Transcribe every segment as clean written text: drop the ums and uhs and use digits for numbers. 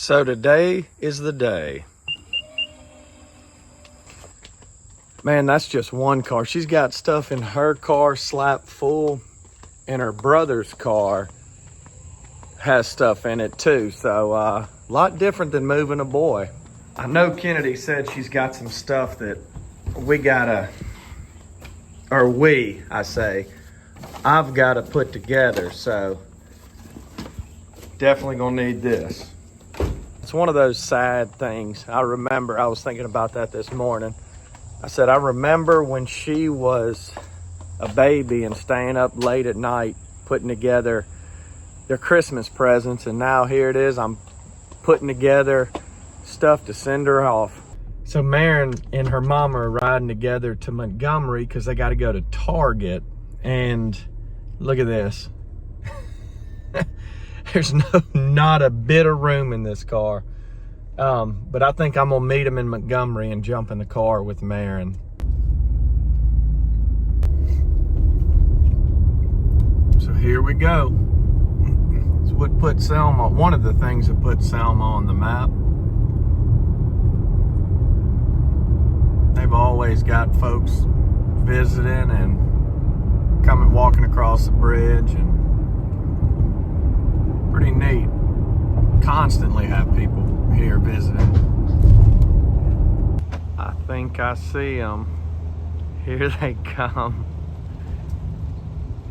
So today is the day. Man, that's just one car. She's got stuff in her car slap full, and her brother's car has stuff in it too. So a lot different than moving a boy. I know Kennedy said she's got some stuff that I've gotta put together. So definitely gonna need this. It's one of those sad things. I remember, I was thinking about that this morning. I said, I remember when she was a baby and staying up late at night putting together their Christmas presents, and now here it is, I'm putting together stuff to send her off. So Marin and her mama are riding together to Montgomery because they got to go to Target, and look at this. There's not a bit of room in this car. But I think I'm gonna meet him in Montgomery and jump in the car with Marin. So here we go. It's what put Selma, one of the things that put Selma on the map. They've always got folks visiting and coming, walking across the bridge, and pretty neat. Constantly have people here visiting. I think I see them. Here they come.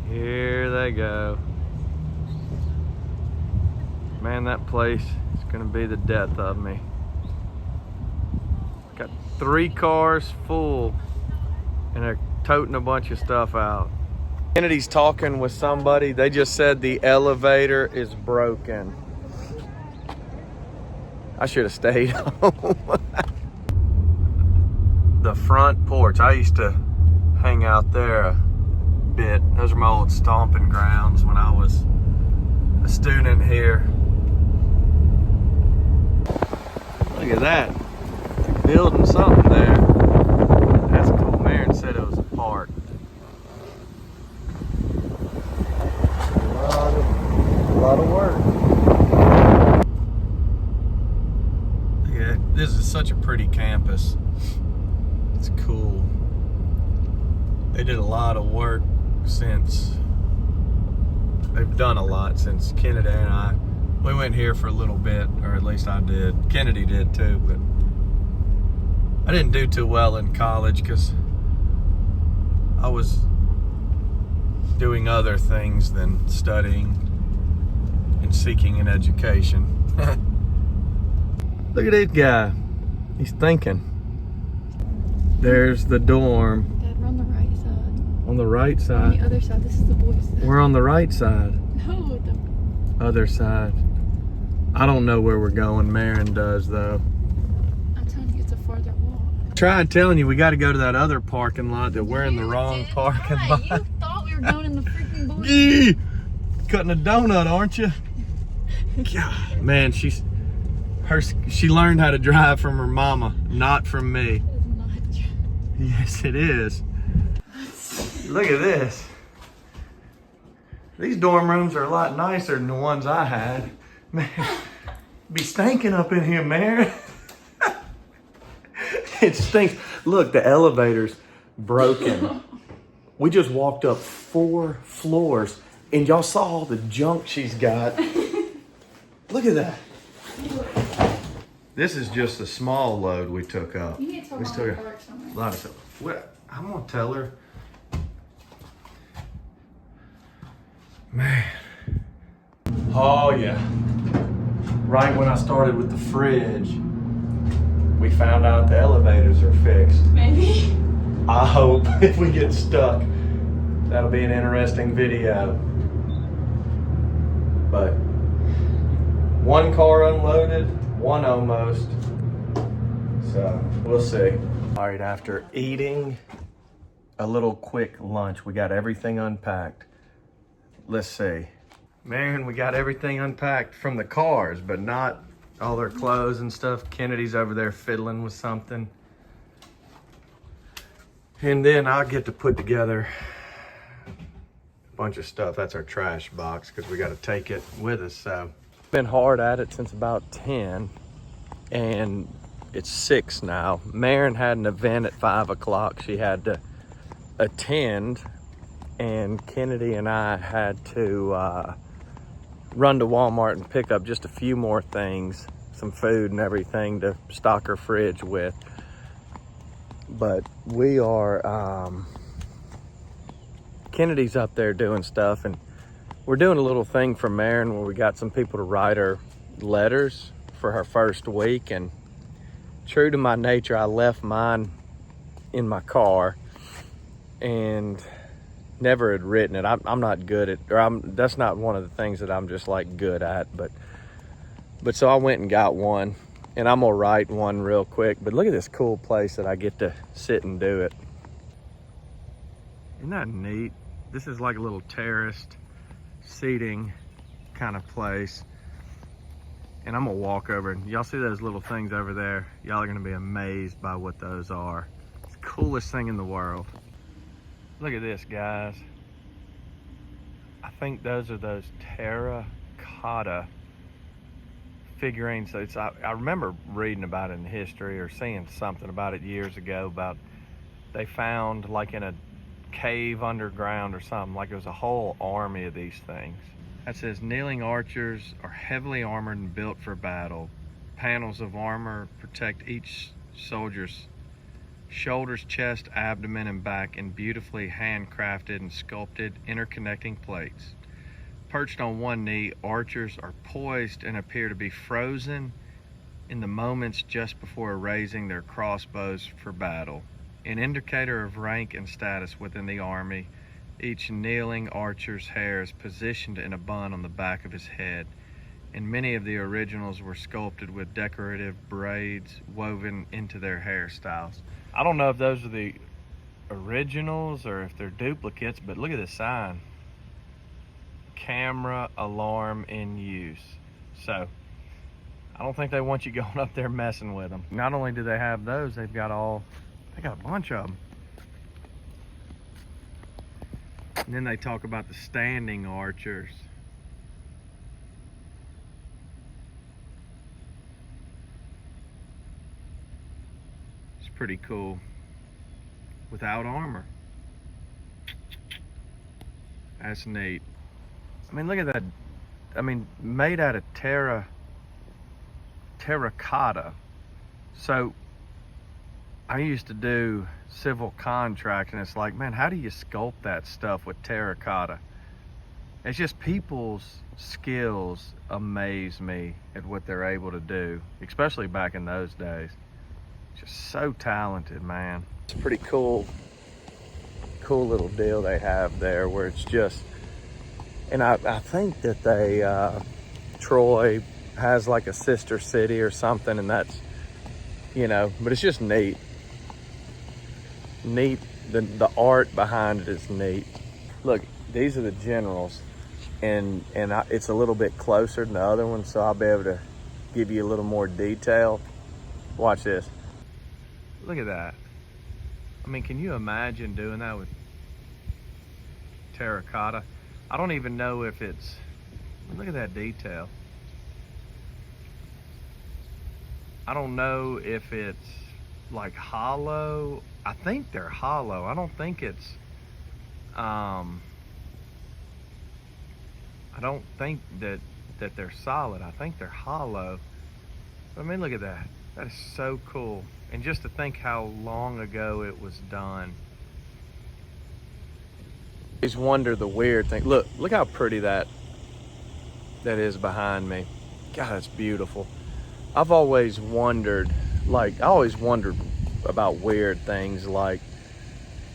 Here they go. Man, that place is gonna be the death of me. Got 3 cars full and they're toting a bunch of stuff out. Kennedy's talking with somebody. They just said the elevator is broken. I should have stayed home. The front porch, I used to hang out there a bit. Those are my old stomping grounds when I was a student here. Look at that. Building something there. That's cool. Maryn said it was a park. A lot of work. This is such a pretty campus. It's cool. They did a lot of work since, they've done a lot since Kennedy and we went here for a little bit, or at least I did. Kennedy did too, but I didn't do too well in college because I was doing other things than studying and seeking an education. Look at this guy. He's thinking. There's the dorm. Dad, we're on the right side. On the right side? On the other side. This is the boys' side. We're on the right side. No, the Other side. I don't know where we're going. Maryn does, though. I'm telling you, it's a farther walk. Trying telling you, we got to go to that other parking lot that we're in the wrong parking lot. You thought we were going in the freaking boys'. Gee! Cutting a donut, aren't you? God, man, she learned how to drive from her mama, not from me. Yes, it is. Look at this. These dorm rooms are a lot nicer than the ones I had. Man, be stinking up in here, Maryn. It stinks. Look, the elevator's broken. We just walked up 4 floors, and y'all saw all the junk she's got. Look at that. This is just a small load we took up. You need to tell Mom to park somewhere. A lot of stuff. What? I'm gonna tell her. Man. Oh yeah. Right when I started with the fridge, we found out the elevators are fixed. Maybe. I hope if we get stuck, that'll be an interesting video. But 1 car unloaded, 1 almost. So we'll see. All right, after eating a little quick lunch, we got everything unpacked. Let's see. Maryn, we got everything unpacked from the cars, but not all their clothes and stuff. Kennedy's over there fiddling with something. And then I'll get to put together a bunch of stuff. That's our trash box because we got to take it with us. So Been hard at it since about 10, and it's 6 now. Marin had an event at 5 o'clock she had to attend, and Kennedy and I had to run to Walmart and pick up just a few more things, some food and everything to stock her fridge with. But we are, Kennedy's up there doing stuff, and we're doing a little thing for Marin where we got some people to write her letters for her first week, and true to my nature, I left mine in my car and never had written it. I'm not good at, that's not one of the things that I'm just like good at, but so I went and got one, and I'm gonna write one real quick. But look at this cool place that I get to sit and do it. Isn't that neat? This is like a little terraced seating kind of place, and I'm gonna walk over, and y'all see those little things over there? Y'all are gonna be amazed by what those are. It's the coolest thing in the world. Look at this, guys. I think those are those terracotta figurines. I remember reading about it in history or seeing something about it years ago, about they found like in a cave underground or something, like it was a whole army of these things. That says kneeling archers are heavily armored and built for battle. Panels of armor protect each soldier's shoulders, chest, abdomen, and back in beautifully handcrafted and sculpted interconnecting plates. Perched on one knee, archers are poised and appear to be frozen in the moments just before raising their crossbows for battle. An indicator of rank and status within the army, each kneeling archer's hair is positioned in a bun on the back of his head, and many of the originals were sculpted with decorative braids woven into their hairstyles. I don't know if those are the originals or if they're duplicates, but look at this sign. Camera alarm in use. So I don't think they want you going up there messing with them. Not only do they have those, they got a bunch of them. And then they talk about the standing archers. It's pretty cool. Without armor. That's neat. I mean, look at that. I mean, made out of terracotta. So I used to do civil contract, and it's like, man, how do you sculpt that stuff with terracotta? It's just people's skills amaze me at what they're able to do, especially back in those days. Just so talented, man. It's a pretty cool little deal they have there, where it's just, and I think that they, Troy has like a sister city or something, and that's, you know, but it's just neat. The art behind it is neat. Look, these are the generals, and it's a little bit closer than the other one, so I'll be able to give you a little more detail. Watch this. Look at that. I mean, can you imagine doing that with terracotta? I don't even know if it's, look at that detail. I don't know if it's like hollow. I think they're hollow. I don't think it's, I don't think that they're solid. I think they're hollow. But I mean, look at that. That is so cool. And just to think how long ago it was done. I always wonder the weird thing. Look how pretty that is behind me. God, it's beautiful. I've always wondered, about weird things, like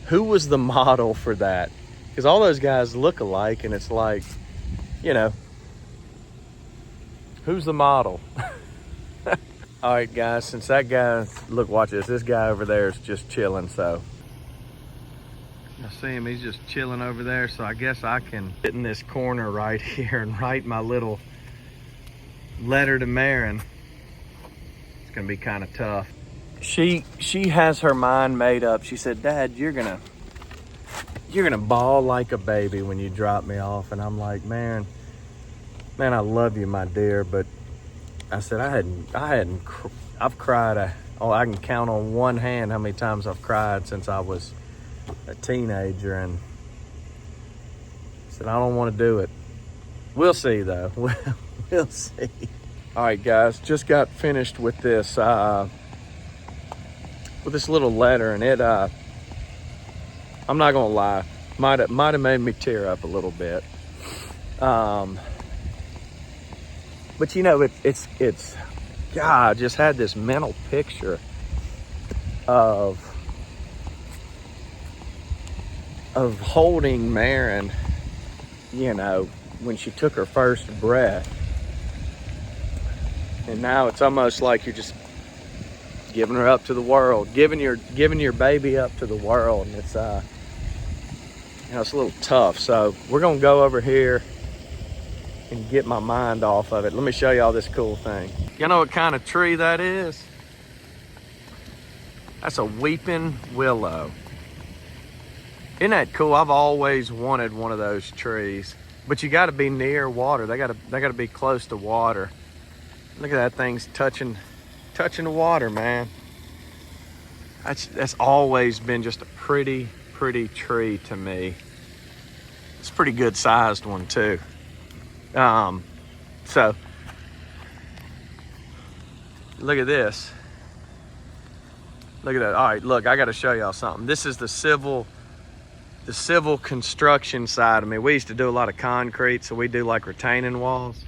who was the model for that? Because all those guys look alike, and it's like, you know, who's the model? All right, guys, since that guy, look, watch this guy over there is just chilling, so I see him, he's just chilling over there, so I guess I can sit in this corner right here and write my little letter to Marin. It's gonna be kind of tough. She has her mind made up. She said, Dad, you're gonna bawl like a baby when you drop me off. And I'm like, man, Man, I love you, my dear, but I said I've cried, I can count on one hand how many times I've cried since I was a teenager, and I said, I don't want to do it. We'll see, though. We'll see. All right, guys, just got finished with this little letter, and it, I'm not gonna lie, might have made me tear up a little bit. But you know, it's God, I just had this mental picture of holding Marin, you know, when she took her first breath. And now it's almost like you're just giving her up to the world, giving your baby up to the world. And it's you know, it's a little tough. So we're gonna go over here and get my mind off of it. Let me show y'all this cool thing. You know what kind of tree that is? That's a weeping willow. Isn't that cool? I've always wanted one of those trees, but you got to be near water. They got to be close to water. Look at that thing's touching the water, man. That's always been just a pretty tree to me. It's a pretty good sized one too. So look at this. Look at that. All right, look, I got to show y'all something. This is the civil construction side of me. We used to do a lot of concrete, so we do like retaining walls.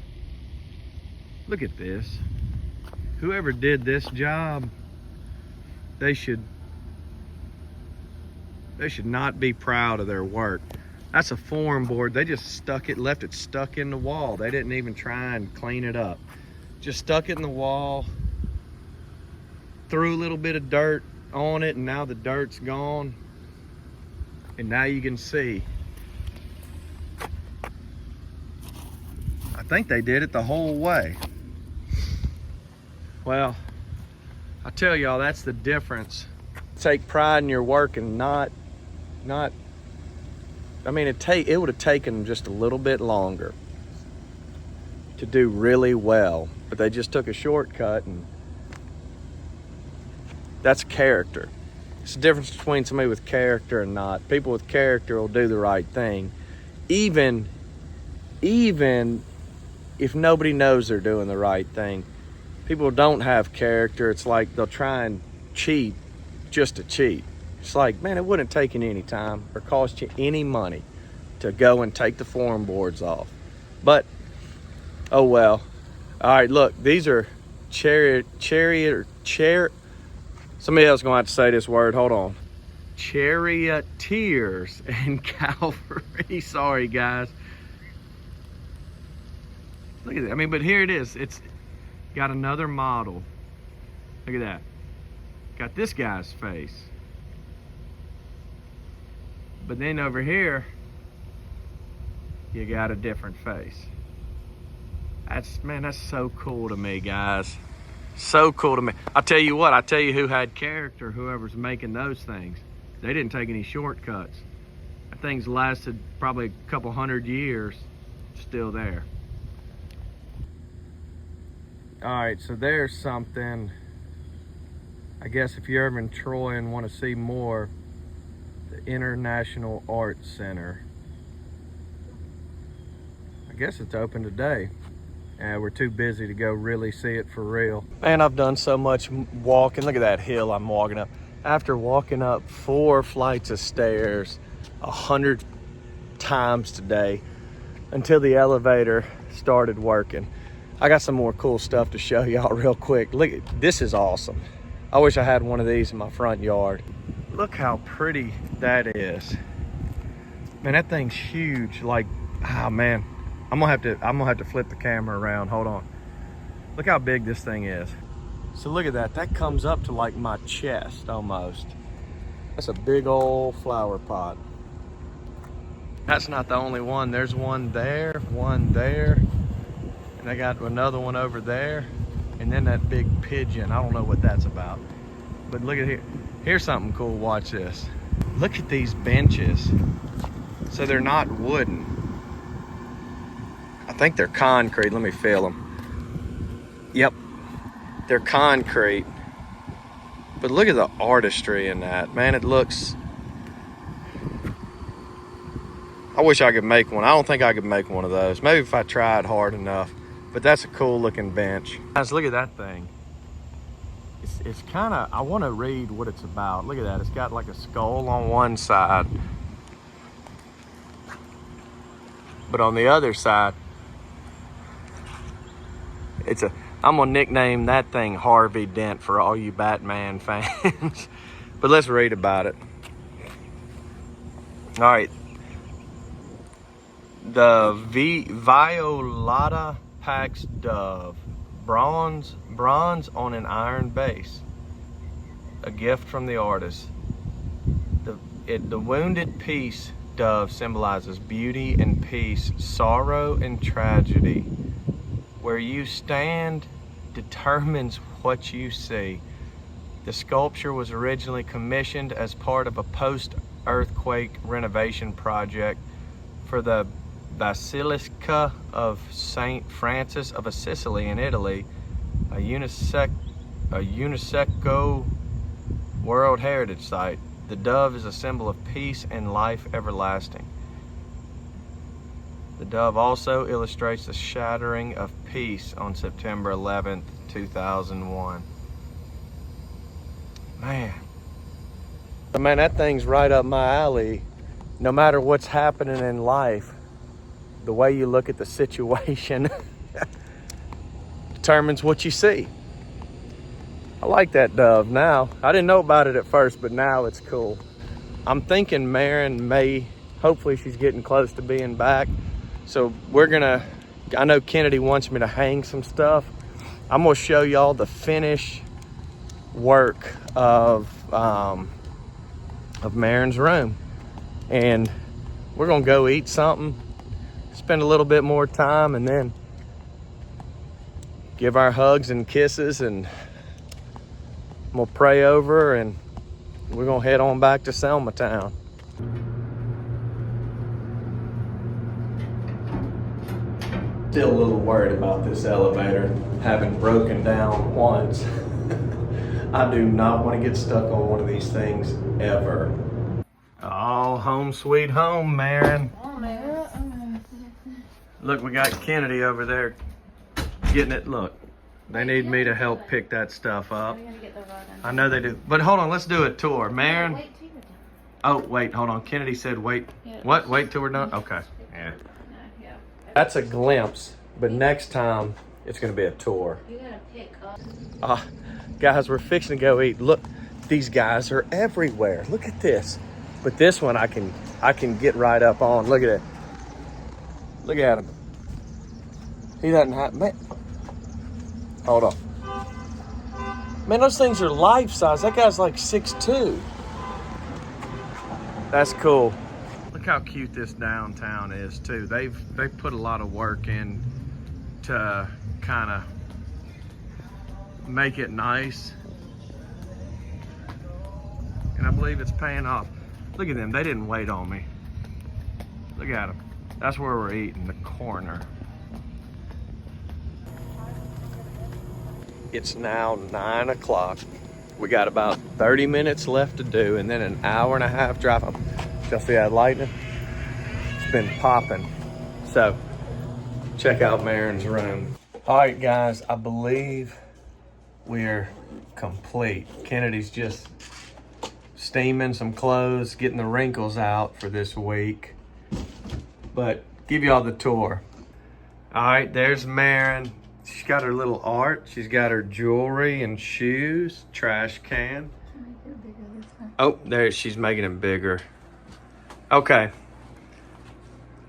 Look at this. Whoever did this job, they should not be proud of their work. That's a form board. They just left it stuck in the wall. They didn't even try and clean it up. Just stuck it in the wall, threw a little bit of dirt on it, and now the dirt's gone. And now you can see. I think they did it the whole way. Well, I tell y'all, that's the difference. Take pride in your work and not I mean, it would have taken just a little bit longer to do really well, but they just took a shortcut, and that's character. It's the difference between somebody with character and not. People with character will do the right thing, even if nobody knows they're doing the right thing. People who don't have character, it's like they'll try and cheat just to cheat. It's like, man, it wouldn't have taken any time or cost you any money to go and take the form boards off. But, oh well. All right, look, these are somebody else gonna have to say this word, hold on. Charioteers and cavalry. Sorry, guys. Look at that. I mean, but here it is. It's got another model. Look at that. Got this guy's face. But then over here, you got a different face. That's so cool to me, guys. So cool to me. I'll tell you what, who had character, whoever's making those things. They didn't take any shortcuts. That thing's lasted probably a couple 100 years, still there. All right, so there's something. I guess if you're ever in Troy and want to see more, the International Arts Center. I guess it's open today. We're too busy to go really see it for real. Man, I've done so much walking. Look at that hill I'm walking up. After walking up 4 flights of stairs 100 times today until the elevator started working. I got some more cool stuff to show y'all real quick. Look, this is awesome. I wish I had one of these in my front yard. Look how pretty that is. Man, that thing's huge. Like, oh man, I'm gonna have to flip the camera around. Hold on. Look how big this thing is. So look at that. That comes up to like my chest almost. That's a big old flower pot. That's not the only one. There's one there, and I got another one over there, and then that big pigeon. I don't know what that's about. But look at here. Here's something cool. Watch this. Look at these benches. So they're not wooden. I think they're concrete. Let me feel them. Yep, they're concrete. But look at the artistry in that, man. It looks. I wish I could make one. I don't think I could make one of those. Maybe if I tried hard enough. But that's a cool looking bench. Guys, look at that thing. It's kind of, I want to read what it's about. Look at that. It's got like a skull on one side. But on the other side, I'm going to nickname that thing Harvey Dent for all you Batman fans. But let's read about it. All right. The Violata Pax Dove. Bronze on an iron base. A gift from the artist. The wounded peace dove symbolizes beauty and peace, sorrow and tragedy. Where you stand determines what you see. The sculpture was originally commissioned as part of a post-earthquake renovation project for the Basilica of St. Francis of Assisi in Italy, a UNESCO World Heritage Site. The dove is a symbol of peace and life everlasting. The dove also illustrates the shattering of peace on September 11th, 2001. Man, that thing's right up my alley. No matter what's happening in life, the way you look at the situation determines what you see. I like that dove now. I didn't know about it at first, but now it's cool. I'm thinking Marin hopefully she's getting close to being back. So I know Kennedy wants me to hang some stuff. I'm gonna show y'all the finished work of Marin's room. And we're gonna go eat something, spend a little bit more time, and then give our hugs and kisses, and I'm gonna pray over her, and we're gonna head on back to Selma Town. Still a little worried about this elevator having broken down once. I do not want to get stuck on one of these things ever. Oh, home sweet home, Marin. Look, we got Kennedy over there getting it. Look, they need me to help pick that stuff up. I know they do. But hold on, let's do a tour. Marin. Oh, wait, hold on. Kennedy said wait. What? Wait till we're done? Okay. Yeah. That's a glimpse, but next time it's going to be a tour. You got to pick up. Guys, we're fixing to go eat. Look, these guys are everywhere. Look at this. But this one I can get right up on. Look at it. Look at him. He doesn't have, man. Hold on. Man, those things are life size. That guy's like 6'2". That's cool. Look how cute this downtown is too. They've put a lot of work in to kind of make it nice. And I believe it's paying off. Look at them, they didn't wait on me. Look at them. That's where we're eating, the corner. It's now 9 o'clock. We got about 30 minutes left to do, and then an hour and a half drive. Y'all see that lightning? It's been popping. So, check out Marin's room. All right, guys, I believe we're complete. Kennedy's just steaming some clothes, getting the wrinkles out for this week. But give y'all the tour. All right, there's Marin. She's got her little art. She's got her jewelry and shoes, trash can. Oh, there, she's making it bigger. Okay.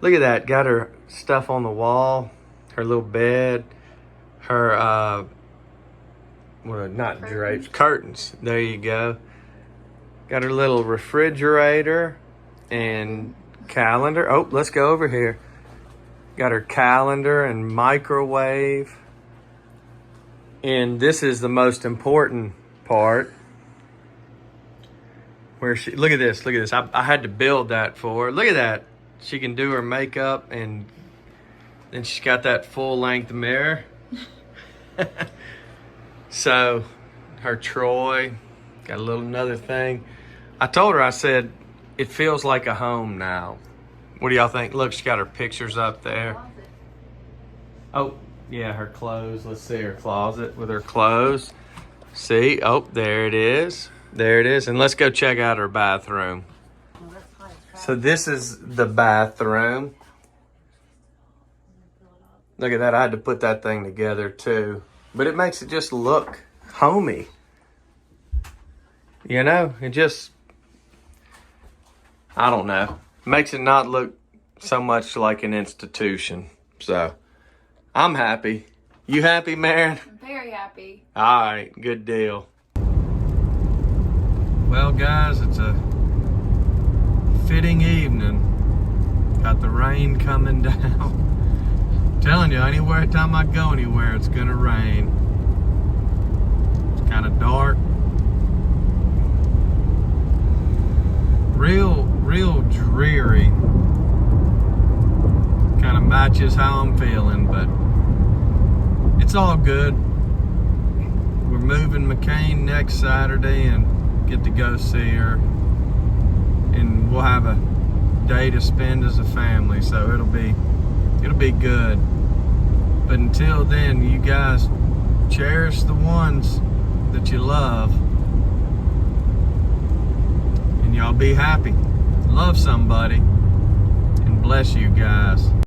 Look at that. Got her stuff on the wall, her little bed, her, not drapes, curtains. There you go. Got her little refrigerator and calendar. Oh, let's go over here. Got her calendar and microwave. And this is the most important part. Where she, look at this, look at this. I had to build that for her. Look at that. She can do her makeup and Then she's got that full-length mirror. So, her Troy, got a little another thing. I told her, I said, it feels like a home now. What do y'all think? Look, she got her pictures up there. Oh, yeah, her clothes. Let's see her closet with her clothes. See? Oh, there it is. There it is. And let's go check out her bathroom. So this is the bathroom. Look at that. I had to put that thing together too. But it makes it just look homey. You know, it just, I don't know. Makes it not look so much like an institution. So, I'm happy. You happy, Marin? I'm very happy. All right, good deal. Well, guys, it's a fitting evening. Got the rain coming down. Telling you, anywhere time I go anywhere, it's gonna rain. It's kind of dark. Real dreary. Kind of matches how I'm feeling, but it's all good. We're moving McCain next Saturday and get to go see her. And we'll have a day to spend as a family, so it'll be good. But until then, you guys cherish the ones that you love. And y'all be happy. Love somebody. And bless you guys.